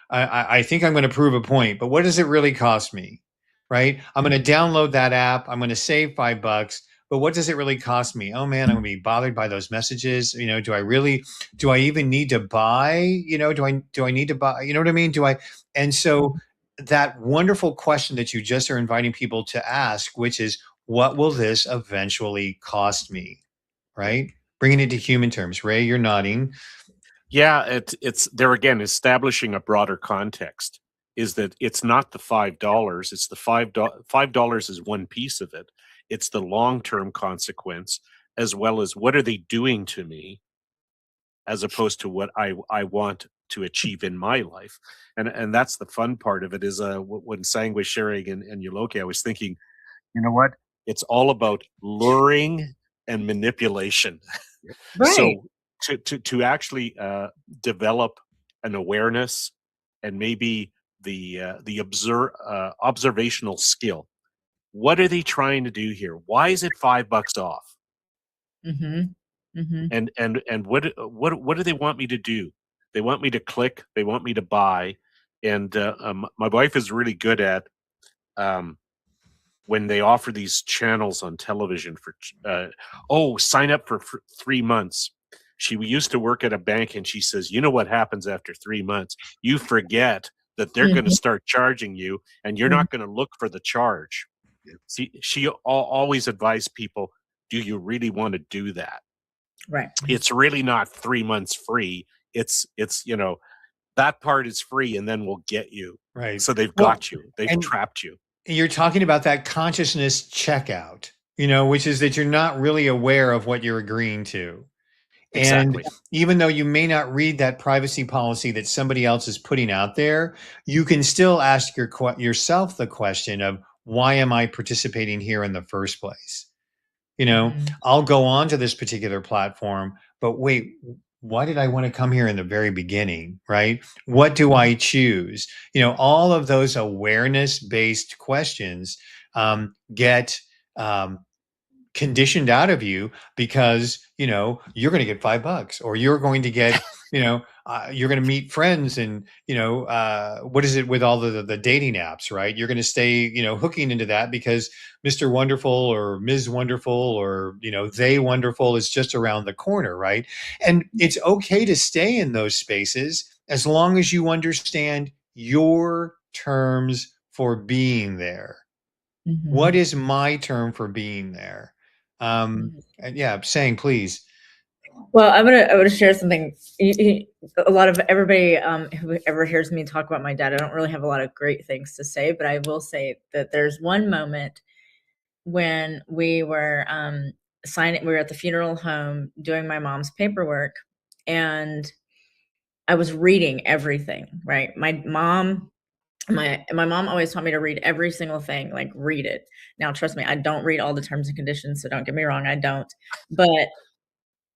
S1: I think I'm going to prove a point, but what does it really cost me? Right? I'm going to download that app. I'm going to save $5, but what does it really cost me? Oh man, I'm going to be bothered by those messages. Do I even need to buy? Do I need to buy? You know what I mean? And so that wonderful question that you just are inviting people to ask, which is, what will this eventually cost me? Right? Bringing it to human terms. Ray, you're nodding.
S3: Yeah, it's there again, establishing a broader context is that it's not the $5. It's the $5 is one piece of it. It's the long-term consequence, as well as what are they doing to me, as opposed to what I want to achieve in my life. And that's the fun part of it is when Sang was sharing and Yuloki, I was thinking, you know what? It's all about luring and manipulation.
S2: Right.
S3: So to actually develop an awareness and maybe the observational skill. What are they trying to do here? Why is it $5 off? And what do they want me to do? They want me to click. They want me to buy. And my wife is really good at when they offer these channels on television for sign up for 3 months. She used to work at a bank, and she says, you know what happens after 3 months? You forget that they're going to start charging you, and you're not going to look for the charge. See, she always advised people, do you really want to do that?
S2: Right.
S3: It's really not 3 months free. It's that part is free, and then we'll get you.
S1: Right.
S3: So they've got you. They've trapped you.
S1: You're talking about that consciousness checkout, which is that you're not really aware of what you're agreeing to.
S3: Exactly.
S1: And even though you may not read that privacy policy that somebody else is putting out there, you can still ask yourself the question of, why am I participating here in the first place? I'll go on to this particular platform, but wait, why did I want to come here in the very beginning, right? What do I choose? All of those awareness-based questions get conditioned out of you because, you're going to get $5, or you're going to get, you're going to meet friends, and, what is it with all the dating apps, right? You're going to stay, hooking into that because Mr. Wonderful or Ms. Wonderful or, they wonderful is just around the corner, right? And it's okay to stay in those spaces as long as you understand your terms for being there. What is my term for being there? And yeah, Sang, please.
S2: Well, I'm gonna share something. A lot of everybody who ever hears me talk about my dad, I don't really have a lot of great things to say, but I will say that there's one moment when we were we were at the funeral home doing my mom's paperwork, and I was reading everything. Right, my mom always taught me to read every single thing, like read it. Now, trust me, I don't read all the terms and conditions, so don't get me wrong, I don't. But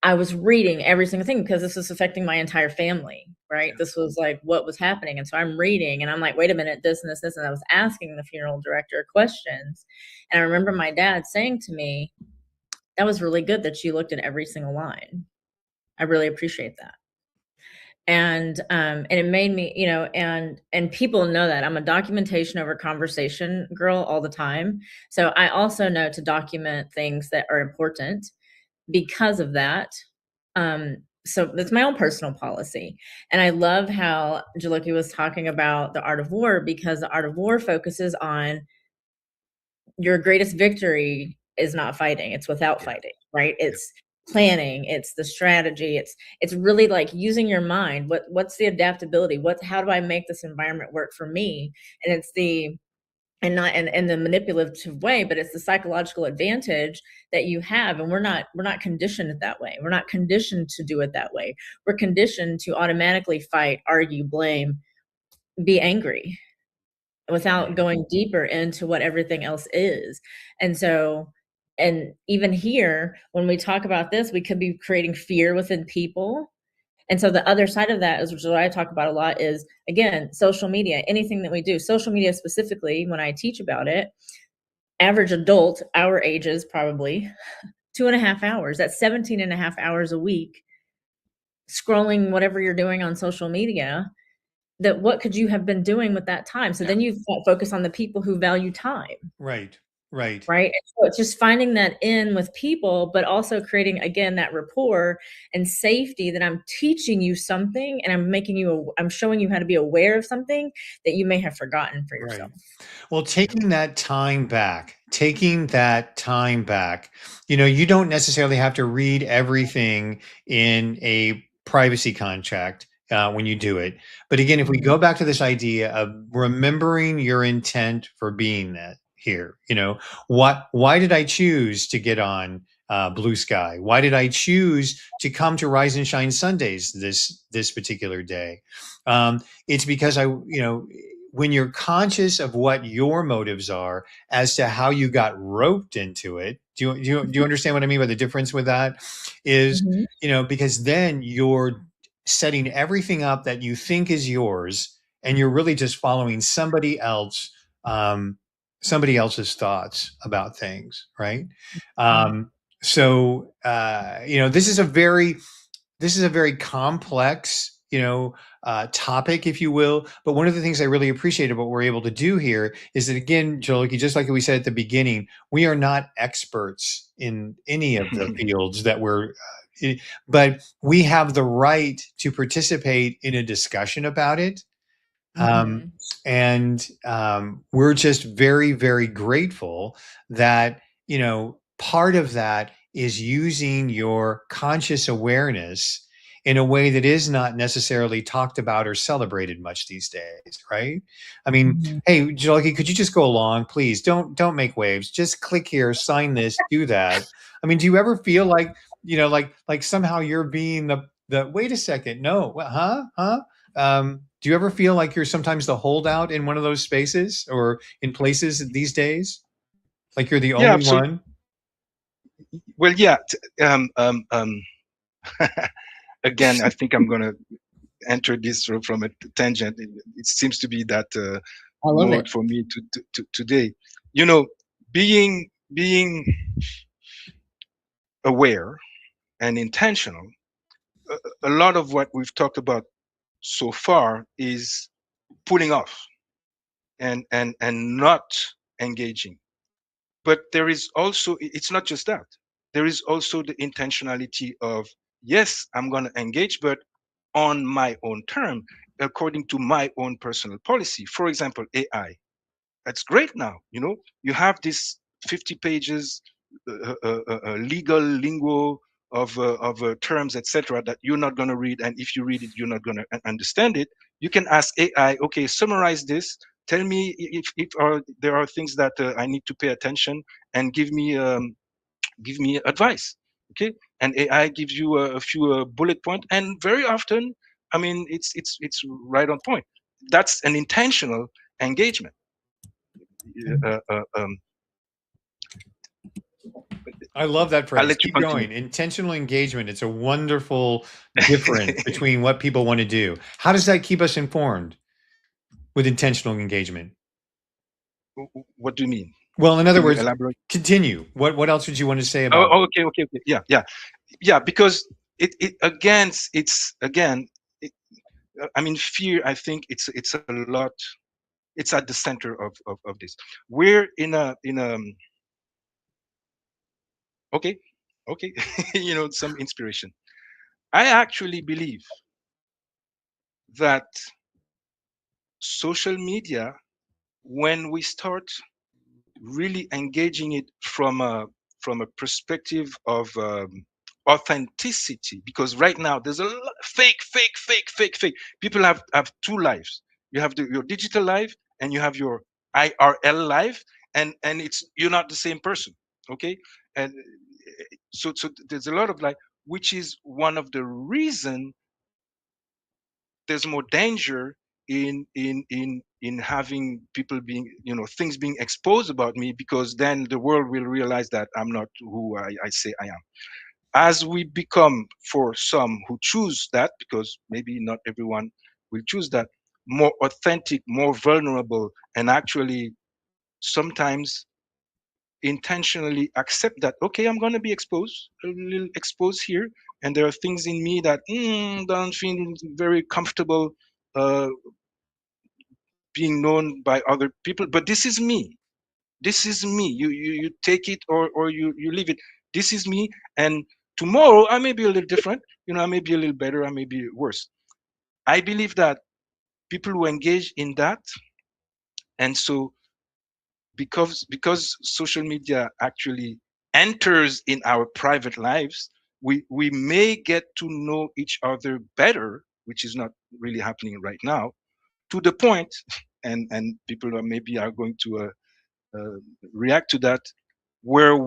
S2: I was reading every single thing because this was affecting my entire family, right? This was like what was happening. And so I'm reading and I'm like, wait a minute, this and this, this. And I was asking the funeral director questions. And I remember my dad saying to me, that was really good that you looked at every single line. I really appreciate that. And it made me, and people know that I'm a documentation over conversation girl all the time. So I also know to document things that are important because of that. so that's my own personal policy. And I love how Jaloki was talking about the art of war, because the art of war focuses on your greatest victory is not fighting, it's without fighting, right? It's planning, it's the strategy, it's really like using your mind. What's the adaptability? How do I make this environment work for me? And it's the and not in the manipulative way, but it's the psychological advantage that you have. And we're not conditioned that way. We're not conditioned to do it that way. We're conditioned to automatically fight, argue, blame, be angry, without going deeper into what everything else is. And so, and even here, when we talk about this, we could be creating fear within people. And so the other side of that is, which is what I talk about a lot, is again, social media, anything that we do, social media specifically, when I teach about it, average adult, our ages probably 2.5 hours, that's 17.5 hours a week scrolling whatever you're doing on social media. That what could you have been doing with that time? So then you focus on the people who value time.
S1: Right. Right.
S2: Right. And so it's just finding that in with people, but also creating, again, that rapport and safety, that I'm teaching you something and I'm showing you how to be aware of something that you may have forgotten for yourself.
S1: Right. Well, taking that time back, you don't necessarily have to read everything in a privacy contract when you do it. But again, if we go back to this idea of remembering your intent for being that here, why did I choose to get on Blue Sky? Why did I choose to come to Rise and Shine Sundays this particular day? It's because when you're conscious of what your motives are as to how you got roped into it, do you understand what I mean by the difference with that? Is, because then you're setting everything up that you think is yours, and you're really just following somebody else's thoughts about things, right? So this is a very complex, topic, if you will. But one of the things I really appreciate about what we're able to do here is that, again, Joloki, just like we said at the beginning, we are not experts in any of the fields that but we have the right to participate in a discussion about it. And we're just very, very grateful that, part of that is using your conscious awareness in a way that is not necessarily talked about or celebrated much these days, right? I mean, hey, Jolki, could you just go along, please? Don't make waves. Just click here, sign this, do that. I mean, do you ever feel like, like somehow you're being the wait a second, no, huh? Do you ever feel like you're sometimes the holdout in one of those spaces or in places these days? Like you're the only
S4: absolutely.
S1: one?
S4: Well, again, I think I'm going to enter this from a tangent. It seems to be that mode for me today. Being aware and intentional. A lot of what we've talked about so far is putting off and not engaging. But there is also, it's not just that. There is also the intentionality of, yes, I'm going to engage, but on my own term, according to my own personal policy. For example, AI. That's great now. You have this 50 pages legal lingo of terms, etc., that you're not going to read, and if you read it, you're not going to understand it. You can ask AI, okay, summarize this. Tell me if there are things that I need to pay attention, and give me advice. Okay, and AI gives you a few bullet points, and very often, I mean, it's right on point. That's an intentional engagement.
S1: I love that
S4: I'll
S1: phrase.
S4: let you
S1: Keep
S4: continue.
S1: going. Intentional engagement. It's a wonderful difference between what people want to do. How does that keep us informed with intentional engagement?
S4: What do you mean?
S1: Well, in other
S4: Can you
S1: words,
S4: elaborate?
S1: continue. What else would you want to say about
S4: Oh, okay. Yeah. Because I mean, fear. I think it's a lot. It's at the center of this. We're in a okay, some inspiration. I actually believe that social media, when we start really engaging it from a perspective of authenticity, because right now there's a lot fake. People have two lives. You have your digital life and you have your IRL life, and it's, you're not the same person. Okay. And so there's a lot of like, which is one of the reason there's more danger in having people being, things being exposed about me, because then the world will realize that I'm not who I say I am. As we become, for some who choose that, because maybe not everyone will choose that, more authentic, more vulnerable, and actually sometimes intentionally accept that, okay, I'm going to be exposed, a little exposed here, and there are things in me that don't feel very comfortable uh, being known by other people, but this is me. This is me. You take it, or you leave it. This is me, and tomorrow I may be a little different. I may be a little better, I may be worse. I believe that people who engage in that, and so because social media actually enters in our private lives, we may get to know each other better, which is not really happening right now, to the point, and people are going to react to that, where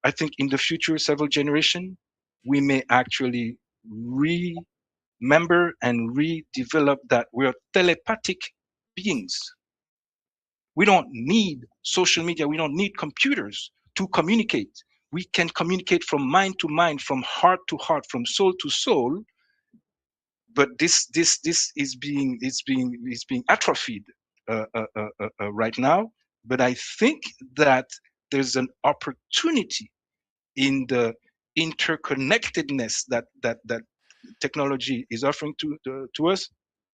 S4: I think in the future, several generation, we may actually remember and redevelop that we're telepathic beings. We don't need social media. We don't need computers to communicate. We can communicate from mind to mind, from heart to heart, from soul to soul. But this is being atrophied right now. But I think that there's an opportunity in the interconnectedness that technology is offering to us.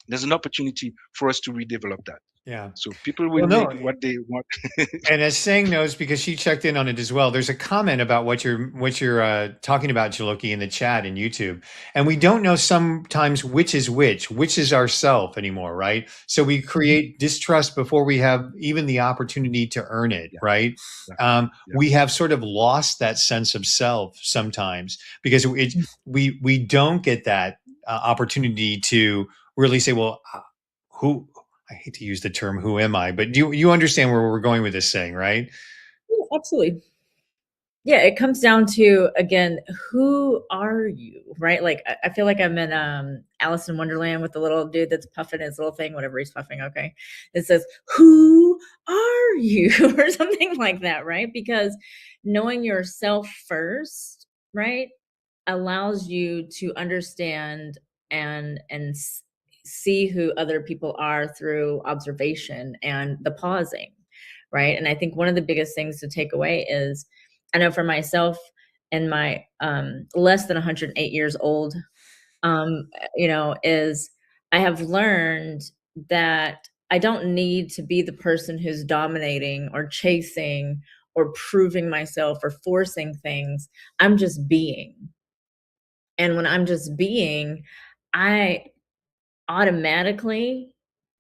S4: There's an opportunity for us to redevelop that.
S1: Yeah.
S4: So people will
S1: Well, no,
S4: make what they want.
S1: and as Sang knows, because she checked in on it as well, there's a comment about what you're talking about, Jaloki, in the chat in YouTube, and we don't know sometimes which is ourself anymore, right? So we create distrust before we have even the opportunity to earn it,
S4: Yeah,
S1: right?
S4: yeah, yeah.
S1: We have sort of lost that sense of self sometimes because we don't get that opportunity to really say, well, who. I hate to use the term "who am I," but you understand where we're going with this saying, right?
S2: Yeah, absolutely. Yeah, it comes down to, again, who are you, right? Like I feel like I'm in Alice in Wonderland with the little dude that's puffing his little thing, whatever he's puffing. Okay, it says, "Who are you?" or something like that, right? Because knowing yourself first, right, allows you to understand and see who other people are through observation and the pausing, right? And I think one of the biggest things to take away is, I know for myself, and my less than 108 years old, is I have learned that I don't need to be the person who's dominating or chasing or proving myself or forcing things. I'm just being. And when I'm just being, I automatically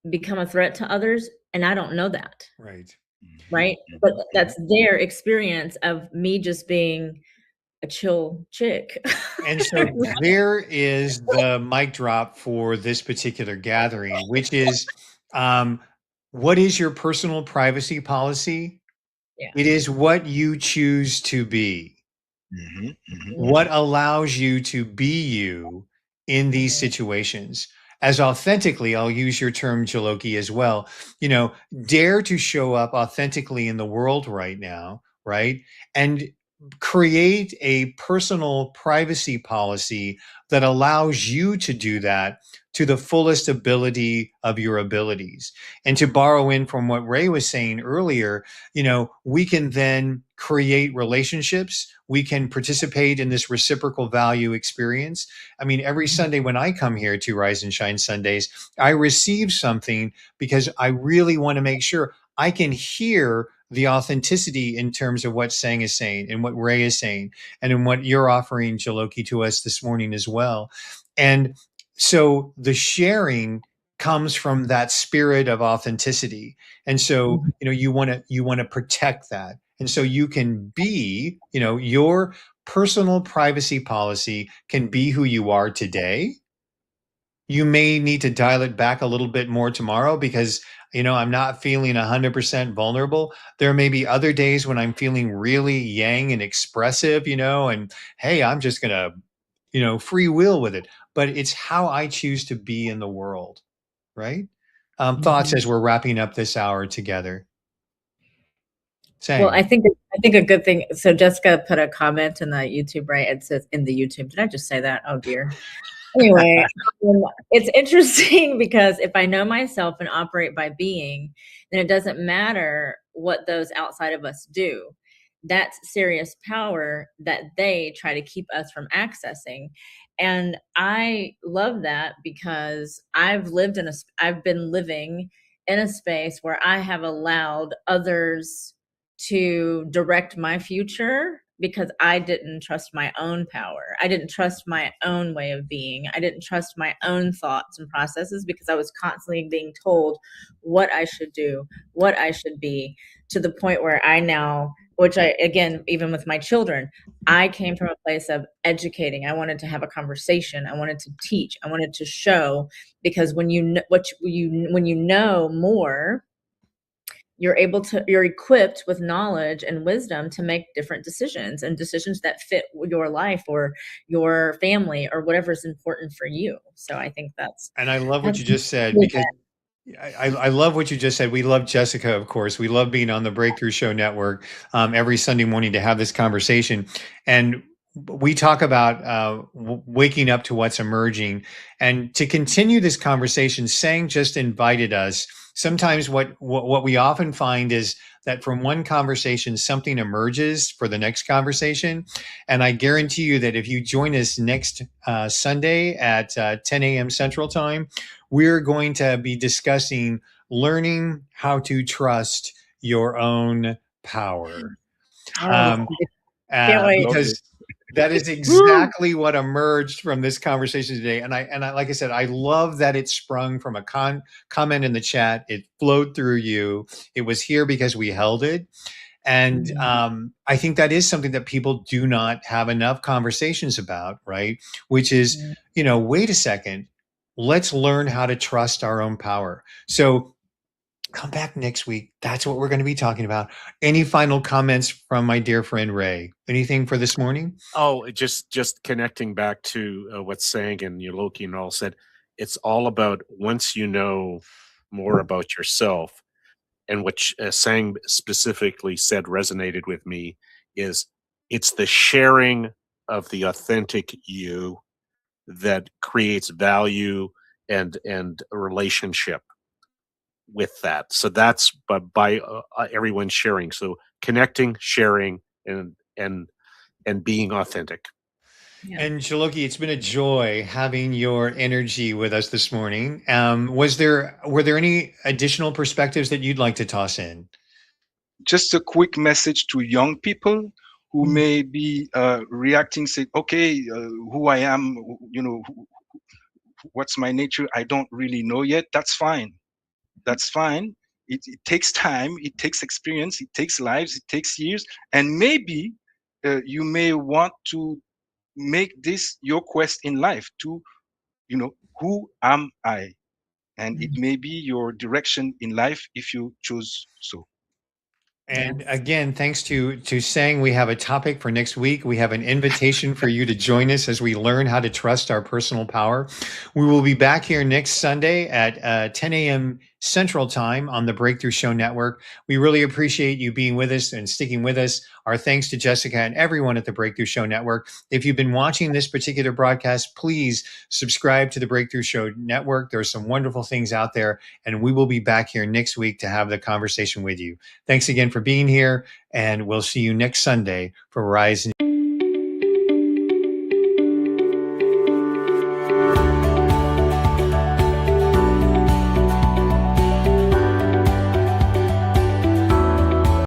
S2: become a threat to others, and I don't know that,
S1: Right.
S2: right? But that's their experience of me just being a chill chick.
S1: And so there is the mic drop for this particular gathering, which is what is your personal privacy policy?
S2: Yeah.
S1: It is what you choose to be.
S2: Mhm.
S1: What allows you to be you in these situations as authentically. I'll use your term, Jaloki, as well. Dare to show up authentically in the world right now, right? And create a personal privacy policy that allows you to do that to the fullest ability of your abilities. And to borrow in from what Ray was saying earlier, we can then create relationships. We can participate in this reciprocal value experience. I mean, every Sunday when I come here to Rise and Shine Sundays, I receive something because I really want to make sure I can hear the authenticity in terms of what Sang is saying and what Ray is saying, and in what you're offering, Jaloki, to us this morning as well. And so the sharing comes from that spirit of authenticity. And so, you want to protect that. And so you can be, your personal privacy policy can be who you are today. You may need to dial it back a little bit more tomorrow because, I'm not feeling 100% vulnerable. There may be other days when I'm feeling really yang and expressive, and hey, I'm just going to, free will with it. But it's how I choose to be in the world, right? Thoughts as we're wrapping up this hour together.
S2: Well,
S1: Sang.
S2: I think a good thing. So Jessica put a comment in the YouTube, right? It says in the YouTube. Did I just say that? Oh dear. Anyway, it's interesting because if I know myself and operate by being, then it doesn't matter what those outside of us do. That's serious power that they try to keep us from accessing. And I love that because I've been living in a space where I have allowed others to direct my future because I didn't trust my own power. I didn't trust my own way of being. I didn't trust my own thoughts and processes because I was constantly being told what I should do, what I should be, to the point where I now, which I, again, even with my children, I came from a place of educating. I wanted to have a conversation. I wanted to teach. I wanted to show, because when you know more, you're equipped with knowledge and wisdom to make different decisions, and decisions that fit your life or your family or whatever's important for you. So I think
S1: and I love what you just said, because I love what you just said. We love Jessica, of course. We love being on the Breakthrough Show Network every Sunday morning to have this conversation. And we talk about waking up to what's emerging. And to continue this conversation, Sang just invited us. Sometimes what we often find is that from one conversation, something emerges for the next conversation. And I guarantee you that if you join us next Sunday at 10 a.m. Central Time, we're going to be discussing learning how to trust your own power.
S2: Can't wait.
S1: Because that is exactly what emerged from this conversation today. And I, like I said, I love that it sprung from a comment in the chat. It flowed through you. It was here because we held it. And I think that is something that people do not have enough conversations about, right? Which is, wait a second, let's learn how to trust our own power. So come back next week. That's what we're going to be talking about. Any final comments from my dear friend Ray? Anything for this morning?
S3: Oh, just connecting back to what Sang and Yoloki and all said. It's all about, once you know more about yourself, and what Sang specifically said resonated with me, is it's the sharing of the authentic you that creates value and a relationship with that. So that's by everyone sharing. So connecting, sharing, and being authentic.
S2: Yeah.
S1: And Jaloki, it's been a joy having your energy with us this morning. Were there any additional perspectives that you'd like to toss in?
S4: Just a quick message to young people who may be reacting, say, okay, who I am, what's my nature, I don't really know yet. That's fine. That's fine. It takes time, it takes experience, it takes lives, it takes years. And maybe you may want to make this your quest in life to, who am I? And it may be your direction in life if you choose so.
S1: And again, thanks to Sang, we have a topic for next week. We have an invitation for you to join us as we learn how to trust our personal power. We will be back here next Sunday at 10 a.m. Central Time on the Breakthrough Show Network. We really appreciate you being with us and sticking with us. Our thanks to Jessica and everyone at the Breakthrough Show Network. If you've been watching this particular broadcast, please subscribe to the Breakthrough Show Network. There are some wonderful things out there, and we will be back here next week to have the conversation with you. Thanks again for being here, and we'll see you next Sunday for Rise and